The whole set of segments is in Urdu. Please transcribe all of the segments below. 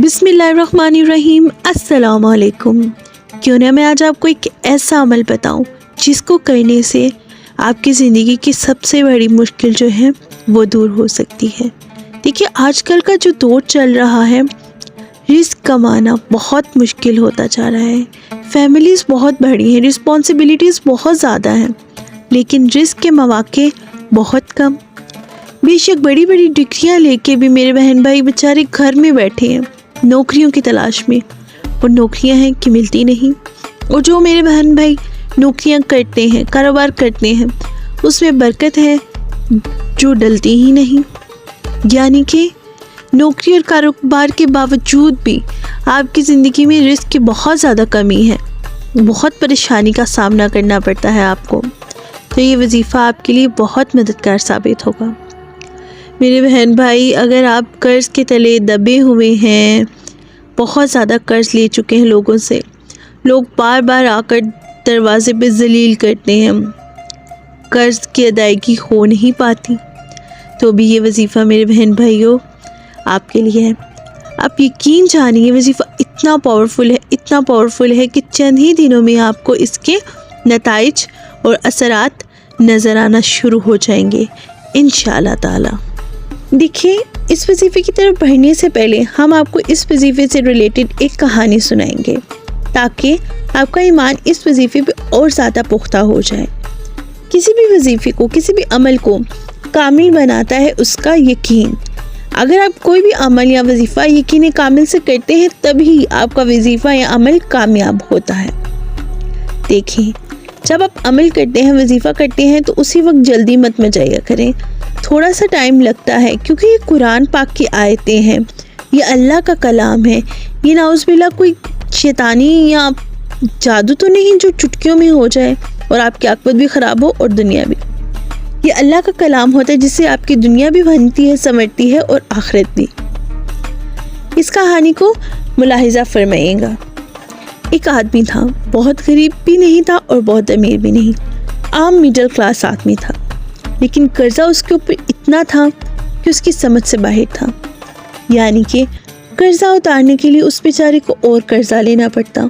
بسم اللہ الرحمن الرحیم۔ السلام علیکم۔ کیوں نہ میں آج آپ کو ایک ایسا عمل بتاؤں جس کو کرنے سے آپ کی زندگی کی سب سے بڑی مشکل جو ہے وہ دور ہو سکتی ہے۔ دیکھیے آج کل کا جو دور چل رہا ہے، رزق کمانا بہت مشکل ہوتا جا رہا ہے۔ فیملیز بہت بڑی ہیں، رسپانسبلٹیز بہت زیادہ ہیں، لیکن رزق کے مواقع بہت کم۔ بے شک بڑی بڑی ڈگریاں لے کے بھی میرے بہن بھائی بیچارے گھر میں بیٹھے ہیں نوکریوں کی تلاش میں، اور نوکریاں ہیں کہ ملتی نہیں۔ اور جو میرے بہن بھائی نوکریاں کرتے ہیں، کاروبار کرتے ہیں، اس میں برکت ہے جو ڈلتی ہی نہیں۔ یعنی کہ نوکری اور کاروبار کے باوجود بھی آپ کی زندگی میں رزق کی بہت زیادہ کمی ہے، بہت پریشانی کا سامنا کرنا پڑتا ہے آپ کو۔ تو یہ وظیفہ آپ کے لیے بہت مددگار ثابت ہوگا۔ میرے بہن بھائی، اگر آپ قرض کے تلے دبے ہوئے ہیں، بہت زیادہ قرض لے چکے ہیں لوگوں سے، لوگ بار بار آ کر دروازے پہ ذلیل کرتے ہیں، قرض کی ادائیگی ہو نہیں پاتی، تو بھی یہ وظیفہ میرے بہن بھائیوں آپ کے لیے ہے۔ آپ یقین جانیے، یہ وظیفہ اتنا پاورفل ہے کہ چند ہی دنوں میں آپ کو اس کے نتائج اور اثرات نظر آنا شروع ہو جائیں گے انشاءاللہ تعالی۔ دیکھیے، اس وظیفے کی طرف بڑھنے سے پہلے ہم آپ کو اس وظیفے سے ریلیٹڈ ایک کہانی سنائیں گے تاکہ آپ کا ایمان اس وظیفے پہ اور زیادہ پختہ ہو جائے۔ کسی بھی وظیفے کو، کسی بھی عمل کو کامل بناتا ہے اس کا یقین۔ اگر آپ کوئی بھی عمل یا وظیفہ یقین کامل سے کرتے ہیں تبھی آپ کا وظیفہ یا عمل کامیاب ہوتا ہے۔ دیکھیں، جب آپ عمل کرتے ہیں، وظیفہ کرتے ہیں تو اسی وقت جلدی مت مچائیا کریں، تھوڑا سا ٹائم لگتا ہے، کیونکہ یہ قرآن پاک کی آیتیں ہیں، یہ اللہ کا کلام ہے، یہ نعوذ باللہ کوئی شیطانی یا جادو تو نہیں جو چٹکیوں میں ہو جائے اور آپ کی عاقبت بھی خراب ہو اور دنیا بھی۔ یہ اللہ کا کلام ہوتا ہے جس سے آپ کی دنیا بھی بنتی ہے، سمجھتی ہے اور آخرت بھی۔ اس کہانی کو ملاحظہ فرمائیے گا۔ ایک آدمی تھا، بہت غریب بھی نہیں تھا اور بہت امیر بھی نہیں، عام میڈل کلاس آدمی تھا، لیکن قرضہ اس کے اوپر اتنا تھا کہ اس کی سمجھ سے باہر تھا۔ یعنی کہ قرضہ اتارنے کے لیے اس بیچارے کو اور قرضہ لینا پڑتا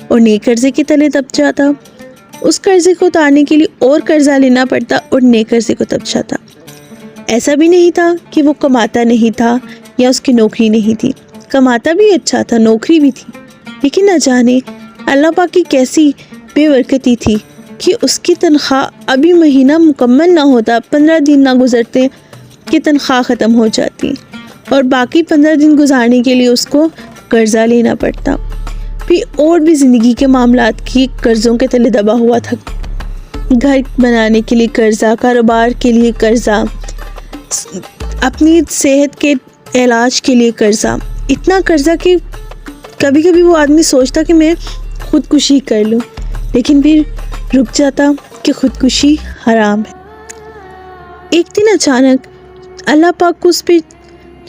اور نئے قرضے کے تلے دب جاتا، اس قرضے کو اتارنے کے لیے اور قرضہ لینا پڑتا اور نئے قرضے کو دب جاتا۔ ایسا بھی نہیں تھا کہ وہ کماتا نہیں تھا یا اس کی نوکری نہیں تھی، کماتا بھی اچھا تھا، نوکری بھی تھی، لیکن نہ جانے اللہ پاک کی کیسی بے برکتی تھی کہ اس کی تنخواہ ابھی مہینہ مکمل نہ ہوتا، 15 دن نہ گزرتے کہ تنخواہ ختم ہو جاتی، اور باقی 15 دن گزارنے کے لیے اس کو قرضہ لینا پڑتا۔ پھر اور بھی زندگی کے معاملات کی قرضوں کے تلے دبا ہوا تھا، گھر بنانے کے لیے قرضہ، کاروبار کے لیے قرضہ، اپنی صحت کے علاج کے لیے قرضہ، اتنا قرضہ کہ کبھی کبھی وہ آدمی سوچتا کہ میں خودکشی کر لوں، لیکن پھر رک جاتا کہ خودکشی حرام ہے۔ ایک دن اچانک اللہ پاک کو اس پہ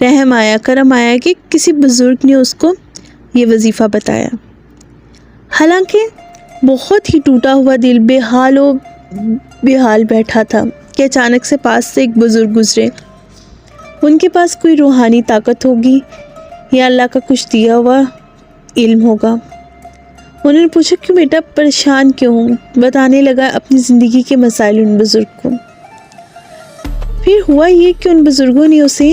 رحم آیا، کرم آیا کہ کسی بزرگ نے اس کو یہ وظیفہ بتایا۔ حالانکہ بہت ہی ٹوٹا ہوا دل، بے حال بیٹھا تھا کہ اچانک سے پاس سے ایک بزرگ گزرے۔ ان کے پاس کوئی روحانی طاقت ہوگی یا اللہ کا کچھ دیا ہوا علم ہوگا۔ انہوں نے پوچھا کہ بیٹا پریشان کیوں ہوں؟ بتانے لگا اپنی زندگی کے مسائل ان بزرگ کو۔ پھر ہوا یہ کہ ان بزرگوں نے اسے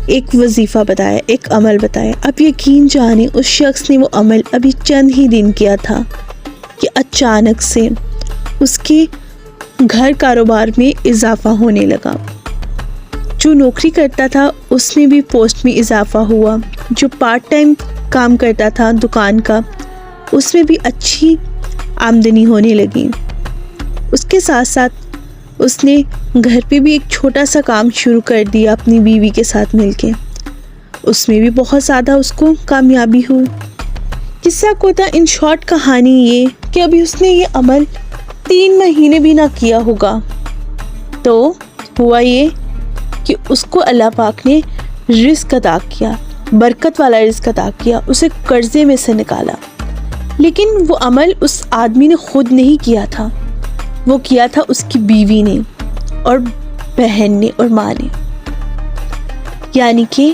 ایک وظیفہ بتایا، ایک عمل بتایا۔ اب یقین جانے اس شخص نے وہ عمل ابھی چند ہی دن کیا تھا کہ اچانک سے اس کے گھر کاروبار میں اضافہ ہونے لگا۔ جو نوکری کرتا تھا اس میں بھی پوسٹ میں اضافہ ہوا، جو پارٹ ٹائم کام کرتا تھا دکان کا اس میں بھی اچھی آمدنی ہونے لگی۔ اس کے ساتھ ساتھ اس نے گھر پہ بھی ایک چھوٹا سا کام شروع کر دیا اپنی بیوی کے ساتھ مل کے، اس میں بھی بہت زیادہ اس کو کامیابی ہوئی۔ قصہ کو تھا ان شارٹ کہانی یہ کہ ابھی اس نے یہ عمل 3 مہینے بھی نہ کیا ہوگا تو ہوا یہ کہ اس کو اللہ پاک نے رزق عطا کیا، برکت والا رزق عطا کیا، اسے قرضے میں سے نکالا۔ لیکن وہ عمل اس آدمی نے خود نہیں کیا تھا، وہ کیا تھا اس کی بیوی نے اور بہن نے اور ماں نے۔ یعنی کہ